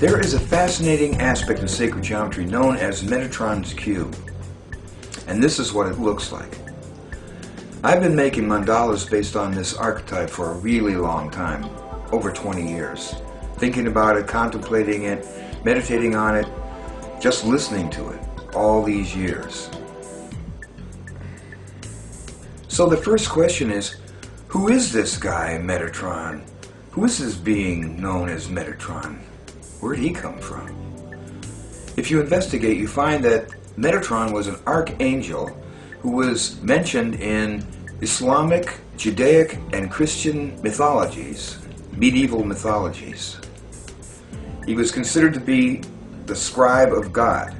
There is a fascinating aspect of sacred geometry known as Metatron's cube, and this is what it looks like. I've been making mandalas based on this archetype for a really long time, over 20 years, thinking about it, contemplating it, meditating on it, just listening to it all these years. So the first question is, who is this guy, Metatron? Who is this being known as Metatron? Where did he come from? If you investigate, you find that Metatron was an archangel who was mentioned in Islamic, Judaic, and Christian mythologies, medieval mythologies. He was considered to be the scribe of God.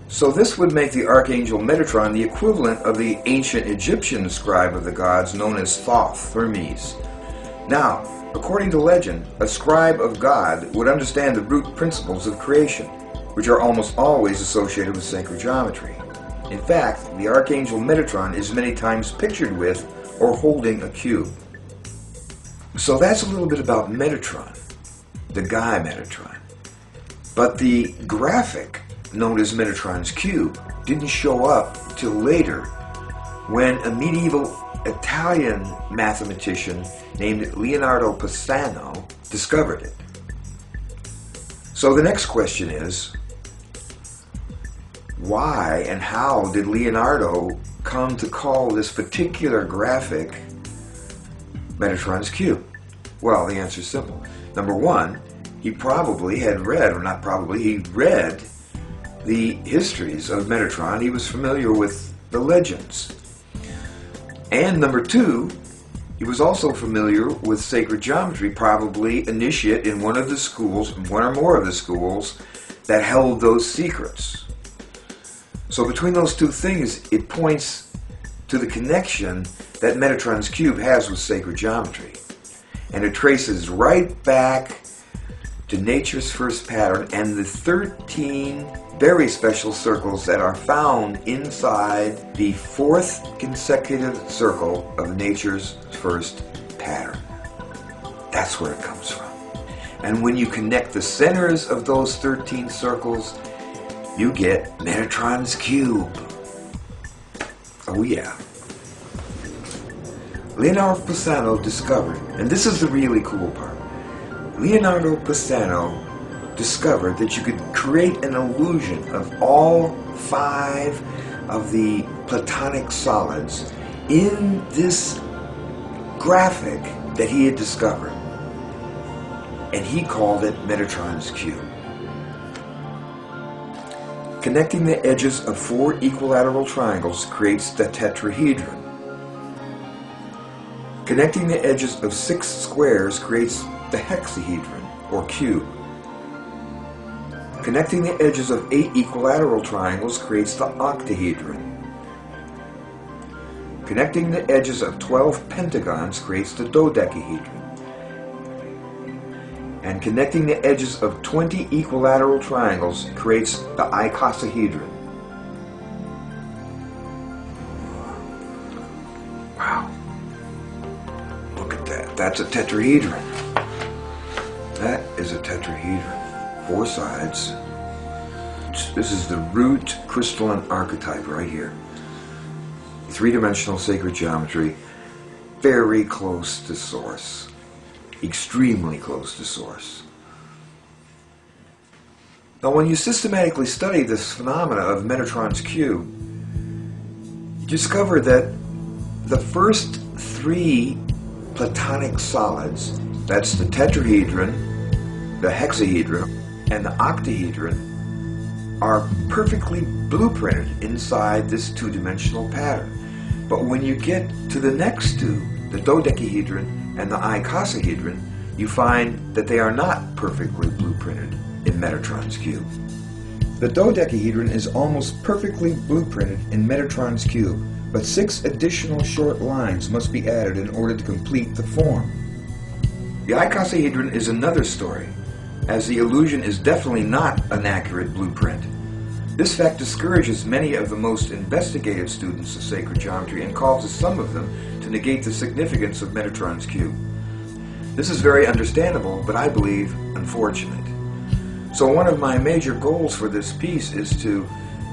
So this would make the archangel Metatron the equivalent of the ancient Egyptian scribe of the gods known as Thoth, Hermes. Now, according to legend, a scribe of God would understand the root principles of creation, which are almost always associated with sacred geometry. In fact, the archangel Metatron is many times pictured with or holding a cube. So that's a little bit about Metatron, the guy Metatron. But the graphic known as Metatron's cube didn't show up till later, when a medieval Italian mathematician named Leonardo Pisano discovered it. So the next question is, why and how did Leonardo come to call this particular graphic Metatron's cube? Well, the answer is simple. Number one, he probably had read, or not probably, he read the histories of Metatron. He was familiar with the legends. And number two, he was also familiar with sacred geometry, probably initiate in one of the schools, one or more of the schools, that held those secrets. So between those two things, it points to the connection that Metatron's cube has with sacred geometry. And it traces right back to nature's first pattern and the 13 very special circles that are found inside the fourth consecutive circle of nature's first pattern. That's where it comes from. And when you connect the centers of those 13 circles, you get Metatron's cube. Oh yeah. Leonardo Pisano discovered, and this is the really cool part, Leonardo Pisano discovered that you could create an illusion of all 5 of the Platonic solids in this graphic that he had discovered. And he called it Metatron's cube. Connecting the edges of 4 equilateral triangles creates the tetrahedron. Connecting the edges of 6 squares creates the hexahedron, or cube. Connecting the edges of 8 equilateral triangles creates the octahedron. Connecting the edges of 12 pentagons creates the dodecahedron. And connecting the edges of 20 equilateral triangles creates the icosahedron. Wow. Look at that. That's a tetrahedron. That is a tetrahedron. 4 sides. This is the root crystalline archetype right here. 3-dimensional sacred geometry. Very close to source. Extremely close to source. Now, when you systematically study this phenomena of Metatron's cube, you discover that the first 3 Platonic solids, that's the tetrahedron, the hexahedron, and the octahedron, are perfectly blueprinted inside this 2-dimensional pattern. But when you get to the next 2, the dodecahedron and the icosahedron, you find that they are not perfectly blueprinted in Metatron's cube. The dodecahedron is almost perfectly blueprinted in Metatron's cube, but 6 additional short lines must be added in order to complete the form. The icosahedron is another story, as the illusion is definitely not an accurate blueprint. This fact discourages many of the most investigative students of sacred geometry and causes some of them to negate the significance of Metatron's cube. This is very understandable, but I believe unfortunate. So one of my major goals for this piece is to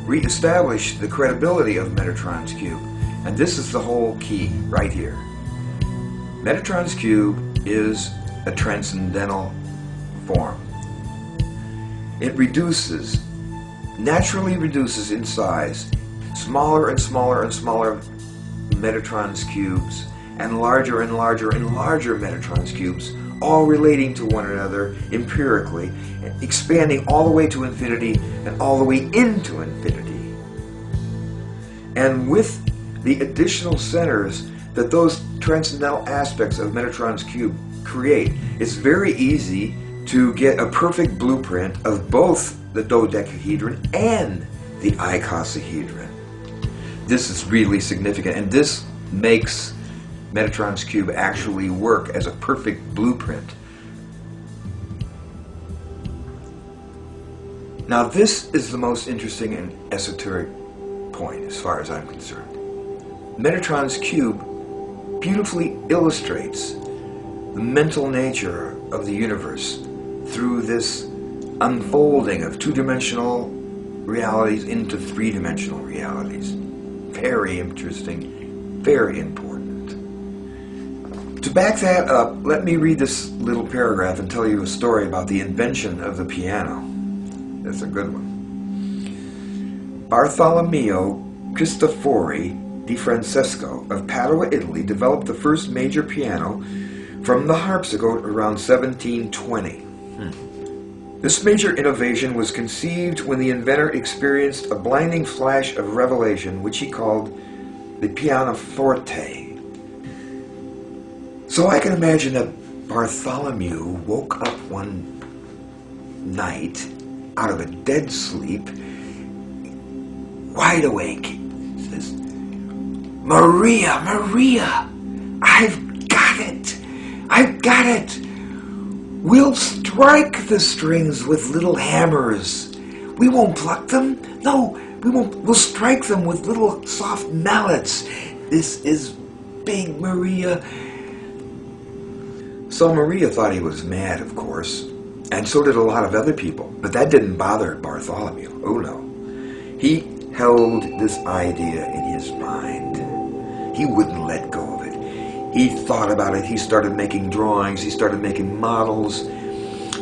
reestablish the credibility of Metatron's cube. And this is the whole key right here. Metatron's cube is a transcendental form. It naturally reduces in size, smaller and smaller and smaller Metatron's cubes, and larger and larger and larger Metatron's cubes, all relating to one another empirically, expanding all the way to infinity and all the way into infinity. And with the additional centers that those transcendental aspects of Metatron's cube create, it's very easy to get a perfect blueprint of both the dodecahedron and the icosahedron. This is really significant, and this makes Metatron's cube actually work as a perfect blueprint. Now this is the most interesting and esoteric point as far as I'm concerned. Metatron's cube beautifully illustrates the mental nature of the universe through this unfolding of two-dimensional realities into three-dimensional realities. Very interesting, very important. To back that up, let me read this little paragraph and tell you a story about the invention of the piano. That's a good one. Bartolomeo Cristofori di Francesco of Padua, Italy, developed the first major piano from the harpsichord around 1720. This major innovation was conceived when the inventor experienced a blinding flash of revelation, which he called the pianoforte. So I can imagine that Bartholomew woke up one night out of a dead sleep, wide awake. He says, "Maria, Maria, I've got it! I've got it! We'll strike the strings with little hammers. We won't pluck them. No, we won't. We'll strike them with little soft mallets. This is big, Maria." So Maria thought he was mad, of course, and so did a lot of other people. But that didn't bother Bartholomew. Oh no. He held this idea in his mind. He wouldn't let go of it. He thought about it. He started making drawings. He started making models.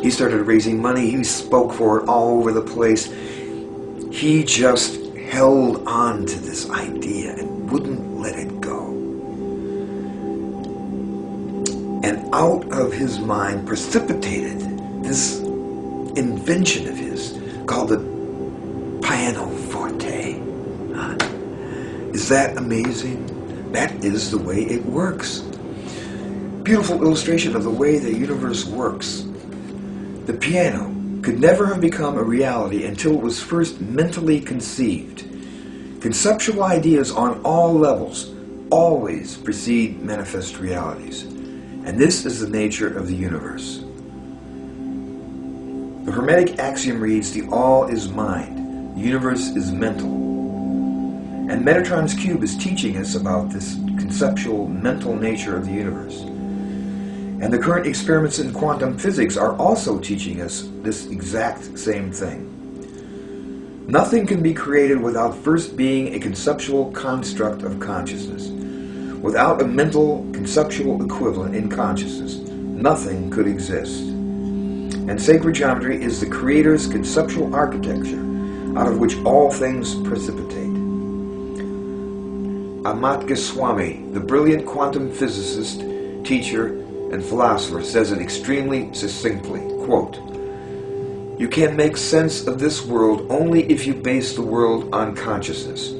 He started raising money. He spoke for it all over the place. He just held on to this idea and wouldn't let it go. And out of his mind precipitated this invention of his called the pianoforte. Is that amazing? That is the way it works. Beautiful illustration of the way the universe works. The piano could never have become a reality until it was first mentally conceived. Conceptual ideas on all levels always precede manifest realities. And this is the nature of the universe. The Hermetic axiom reads, "The all is mind, the universe is mental." And Metatron's cube is teaching us about this conceptual, mental nature of the universe. And the current experiments in quantum physics are also teaching us this exact same thing. Nothing can be created without first being a conceptual construct of consciousness. Without a mental, conceptual equivalent in consciousness, nothing could exist. And sacred geometry is the Creator's conceptual architecture, out of which all things precipitate. Amartya Swami, the brilliant quantum physicist, teacher, and philosopher, says it extremely succinctly, quote, "You can make sense of this world only if you base the world on consciousness.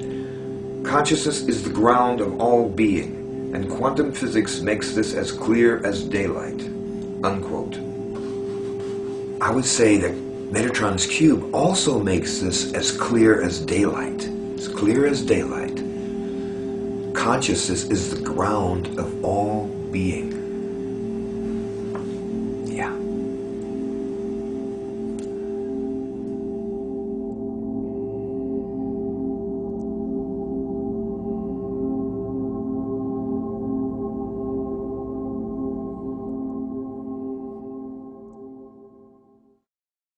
Consciousness is the ground of all being, and quantum physics makes this as clear as daylight." Unquote. I would say that Metatron's cube also makes this as clear as daylight. As clear as daylight. Consciousness is the ground of all being.